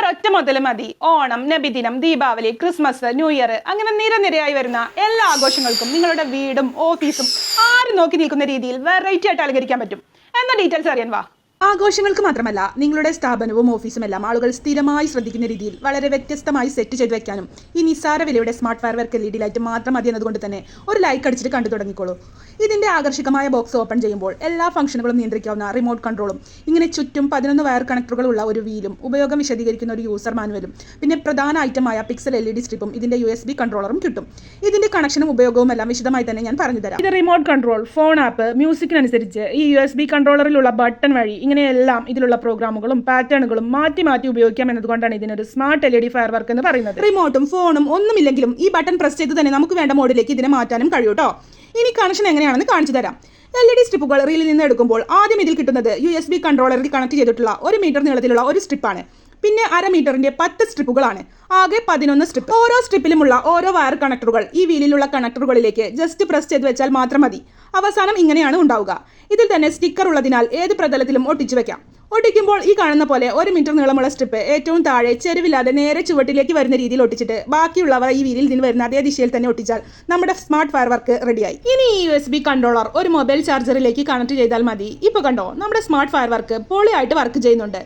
ഒരൊറ്റ മുതൽ മതി ഓണം, നബിദിനം, ദീപാവലി, ക്രിസ്മസ്, ന്യൂ ഇയർ അങ്ങനെ നിരനിരയായി വരുന്ന എല്ലാ ആഘോഷങ്ങൾക്കും നിങ്ങളുടെ വീടും ഓഫീസും ആരും നോക്കി നിൽക്കുന്ന രീതിയിൽ വെറൈറ്റി ആയിട്ട് അലങ്കരിക്കാൻ പറ്റും. എന്ന ഡീറ്റെയിൽസ് അറിയാൻ വാ. ആഘോഷങ്ങൾക്ക് മാത്രമല്ല നിങ്ങളുടെ സ്ഥാപനവും ഓഫീസും എല്ലാം ആളുകൾ സ്ഥിരമായി ശ്രദ്ധിക്കുന്ന രീതിയിൽ വളരെ വ്യത്യസ്തമായി സെറ്റ് ചെയ്ത് വെക്കാനും ഈ നിസ്സാര വിലയുടെ smart fire work LED light മാത്രം മതി എന്നതുകൊണ്ട് തന്നെ ഒരു ലൈക്ക് അടിച്ചിട്ട് കണ്ടു തുടങ്ങിക്കോളൂ. ഇതിന്റെ ആകർഷകമായ ബോക്സ് ഓപ്പൺ ചെയ്യുമ്പോൾ എല്ലാ ഫംഗ്ഷനുകളും നിയന്ത്രിക്കാവുന്ന റിമോട്ട് കൺട്രോളും ഇങ്ങനെ ചുറ്റും 11 വയർ കണക്ടറുകളുള്ള ഒരു വീലും ഉപയോഗം വിശദീകരിക്കുന്ന ഒരു യൂസർ മാനുവലും പിന്നെ പ്രധാന ഐറ്റമായ പിക്സൽ LED സ്ട്രിപ്പും ഇതിന്റെ USB കൺട്രോളറും കിട്ടും. ഇതിന്റെ കണക്ഷനും ഉപയോഗവും എല്ലാം വിശദമായി തന്നെ ഞാൻ പറഞ്ഞു തരാം. ഇത് റിമോട്ട് കൺട്രോൾ, ഫോൺ ആപ്പ്, മ്യൂസിക്കിനനുസരിച്ച് ഈ USB കൺട്രോളറിലുള്ള ബട്ടൺ വഴി ഇങ്ങനെയെല്ലാം ഇതിലുള്ള പ്രോഗ്രാമുകളും പാറ്റേണുകളും മാറ്റി മാറ്റി ഉപയോഗിക്കാം എന്നതുകൊണ്ടാണ് ഇതിനൊരു സ്മാർട്ട് LED ഫയർ വർക്ക് എന്ന് പറയുന്നത്. റിമോട്ടും ഫോണും ഒന്നുമില്ലെങ്കിലും ഈ ബട്ടൺ പ്രസ് ചെയ്ത് തന്നെ നമുക്ക് വേണ്ട മോഡിലേക്ക് ഇതിനെ മാറ്റാനും കഴിയൂട്ടോ. ഇനി കണക്ഷൻ എങ്ങനെയാണെന്ന് കാണിച്ചു തരാം. LED സ്ട്രിപ്പുകൾ റീലിൽ നിന്ന് എടുക്കുമ്പോൾ ആദ്യം ഇതിൽ കിട്ടുന്നത് USB കൺട്രോളറിൽ കണക്ട് ചെയ്തിട്ടുള്ള 1 മീറ്റർ നീളത്തിലുള്ള ഒരു സ്ട്രിപ്പാണ്. പിന്നെ 1/2 മീറ്ററിന്റെ 10 സ്ട്രിപ്പുകളാണ്. ആകെ 11 സ്ട്രിപ്പ്. ഓരോ സ്ട്രിപ്പിലുമുള്ള ഓരോ വയർ കണക്ടറുകൾ ഈ വീലിലുള്ള കണക്ടറുകളിലേക്ക് ജസ്റ്റ് പ്രസ് ചെയ്ത് വെച്ചാൽ മാത്രം മതി. അവസാനം ഇങ്ങനെയാണ് ഉണ്ടാവുക. ഇതിൽ തന്നെ സ്റ്റിക്കർ ഉള്ളതിനാൽ ഏത് പ്രതലത്തിലും ഒട്ടിച്ചു വെക്കാം. ഒട്ടിക്കുമ്പോൾ ഈ കാണുന്ന പോലെ 1 മീറ്റർ നീളമുള്ള സ്ട്രിപ്പ് ഏറ്റവും താഴെ ചെരുവില്ലാതെ നേരെ ചുവട്ടിലേക്ക് വരുന്ന രീതിയിൽ ഒട്ടിച്ചിട്ട് ബാക്കിയുള്ളവ ഈ വീലിൽ നിന്ന് വരുന്ന അതേ ദിശയിൽ തന്നെ ഒട്ടിച്ചാൽ നമ്മുടെ സ്മാർട്ട് ഫയർ വർക്ക് റെഡിയായി. ഇനി ഈ USB കൺട്രോളർ ഒരു മൊബൈൽ ചാർജറിലേക്ക് കണക്ട് ചെയ്താൽ മതി. ഇപ്പൊ കണ്ടോ, നമ്മുടെ സ്മാർട്ട് ഫയർ വർക്ക് പൊളിയായിട്ട് വർക്ക് ചെയ്യുന്നുണ്ട്.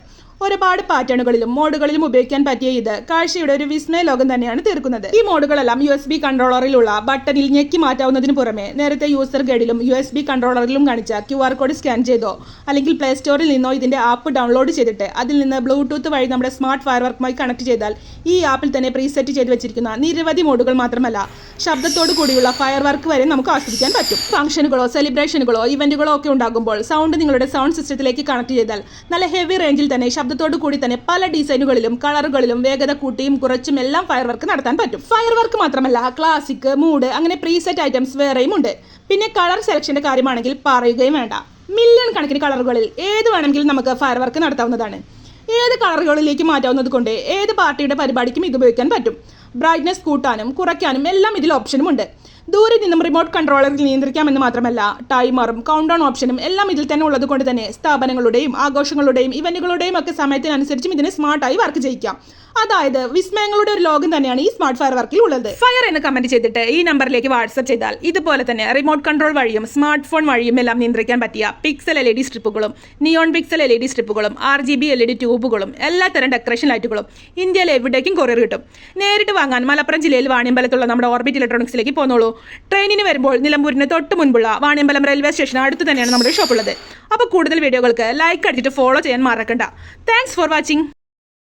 ഒരുപാട് പാറ്റേണുകളിലും മോഡുകളിലും ഉപയോഗിക്കാൻ പറ്റിയ ഇത് കാഴ്ചയുടെ ഒരു വിസ്മയ ലോകം തന്നെയാണ് തീർക്കുന്നത്. ഈ മോഡുകളെല്ലാം USB കൺട്രോളറിലുള്ള ബട്ടണിൽ ഞെക്കി മാറ്റാവുന്നതിന് പുറമെ നേരത്തെ യൂസർ ഗൈഡിലും USB കൺട്രോളറിലും കാണിച്ച QR കോഡ് സ്കാൻ ചെയ്തോ അല്ലെങ്കിൽ പ്ലേ സ്റ്റോറിൽ നിന്നോ ഇതിന്റെ ആപ്പ് ഡൗൺലോഡ് ചെയ്തിട്ട് അതിൽ നിന്ന് ബ്ലൂടൂത്ത് വഴി നമ്മുടെ സ്മാർട്ട് ഫയർ വർക്കുമായി കണക്ട് ചെയ്താൽ ഈ ആപ്പിൽ തന്നെ പ്രീസെറ്റ് ചെയ്ത് വെച്ചിരിക്കുന്ന നിരവധി മോഡുകൾ മാത്രമല്ല ശബ്ദത്തോടു കൂടിയുള്ള ഫയർ വർക്ക് വരെ നമുക്ക് ആസ്വദിക്കാൻ പറ്റും. ഫംഗ്ഷനുകളോ സെലിബ്രേഷനുകളോ ഇവന്റുകളോ ഒക്കെ ഉണ്ടാകുമ്പോൾ സൗണ്ട് നിങ്ങളുടെ സൗണ്ട് സിസ്റ്റത്തിലേക്ക് കണക്ട് ചെയ്താൽ നല്ല ഹെവി റേഞ്ചിൽ തന്നെ ശബ്ദത്തോടു കൂടി തന്നെ പല ഡിസൈനുകളിലും കളറുകളിലും വേഗത കൂട്ടിയും കുറച്ചും എല്ലാം ഫയർ വർക്ക് നടത്താൻ പറ്റും. ഫയർ വർക്ക് മാത്രമല്ല ക്ലാസിക്, മൂഡ് അങ്ങനെ പ്രീസെറ്റ് ഐറ്റംസ് വേറെയും ഉണ്ട്. പിന്നെ കളർ സെലക്ഷന്റെ കാര്യമാണെങ്കിൽ പറയുകയും വേണ്ട. മില്യൺ കണക്കിന് കളറുകളിൽ ഏത് വേണമെങ്കിലും നമുക്ക് ഫയർ വർക്ക് നടത്താവുന്നതാണ്. ഏത് കളറുകളിലേക്ക് മാറ്റാവുന്നത് കൊണ്ട് ഏത് പാർട്ടിയുടെ പരിപാടിക്കും ഇത് ഉപയോഗിക്കാൻ പറ്റും. ബ്രൈറ്റ്നസ് കൂട്ടാനും കുറയ്ക്കാനും എല്ലാം ഇതിൽ ഓപ്ഷനും ഉണ്ട്. ദൂരെ നിന്നും റിമോട്ട് കൺട്രോളറിൽ നിയന്ത്രിക്കാമെന്ന് മാത്രമല്ല ടൈമറും കൗണ്ട് ഡൗൺ ഓപ്ഷനും എല്ലാം ഇതിൽ തന്നെ ഉള്ളത് കൊണ്ട് തന്നെ സ്ഥാപനങ്ങളുടെയും ആഘോഷങ്ങളുടെയും ഇവന്റുകളുടെയും ഒക്കെ സമയത്തിനനുസരിച്ചും ഇതിനെ സ്മാർട്ടായി വർക്ക് ചെയ്യിക്കാം. അതായത് വിസ്മയങ്ങളുടെ ഒരു ലോകം തന്നെയാണ് ഈ സ്മാർട്ട് ഫയർ വർക്കിൽ ഉള്ളത്. ഫയർ എന്ന് കമന്റ് ചെയ്തിട്ട് ഈ നമ്പറിലേക്ക് വാട്സ്ആപ്പ് ചെയ്താൽ ഇതുപോലെ തന്നെ റിമോട്ട് കൺട്രോൾ വഴിയും സ്മാർട്ട് ഫോൺ വഴിയും എല്ലാം നിയന്ത്രിക്കാൻ പറ്റിയ പിക്സൽ LED സ്ട്രിപ്പുകളും നിയോൺ പിക്സൽ LED സ്ട്രിപ്പുകളും RGB LED ട്യൂബുകളും എല്ലാത്തരം ഡെക്കറേഷൻ ലൈറ്റുകളും ഇന്ത്യയിൽ എവിടേക്കും കൊറിയർ കിട്ടും. നേരിട്ട് വാങ്ങാൻ മലപ്പുറം ജില്ലയിൽ വാണിയമ്പലത്തുള്ള നമ്മുടെ ഓർബിറ്റ് ഇലക്ട്രോണിക്സിലേക്ക് പോന്നോളൂ. ട്രെയിനിന് വരുമ്പോൾ നിലമ്പൂരിന് തൊട്ട് മുൻപുള്ള വാണിയമ്പലം റെയിൽവേ സ്റ്റേഷൻ അടുത്ത് തന്നെയാണ് നമ്മുടെ ഷോപ്പ് ഉള്ളത്. അപ്പോൾ കൂടുതൽ വീഡിയോകൾക്ക് ലൈക്ക് അടിച്ചിട്ട് ഫോളോ ചെയ്യാൻ മറക്കണ്ട. Thanks for watching.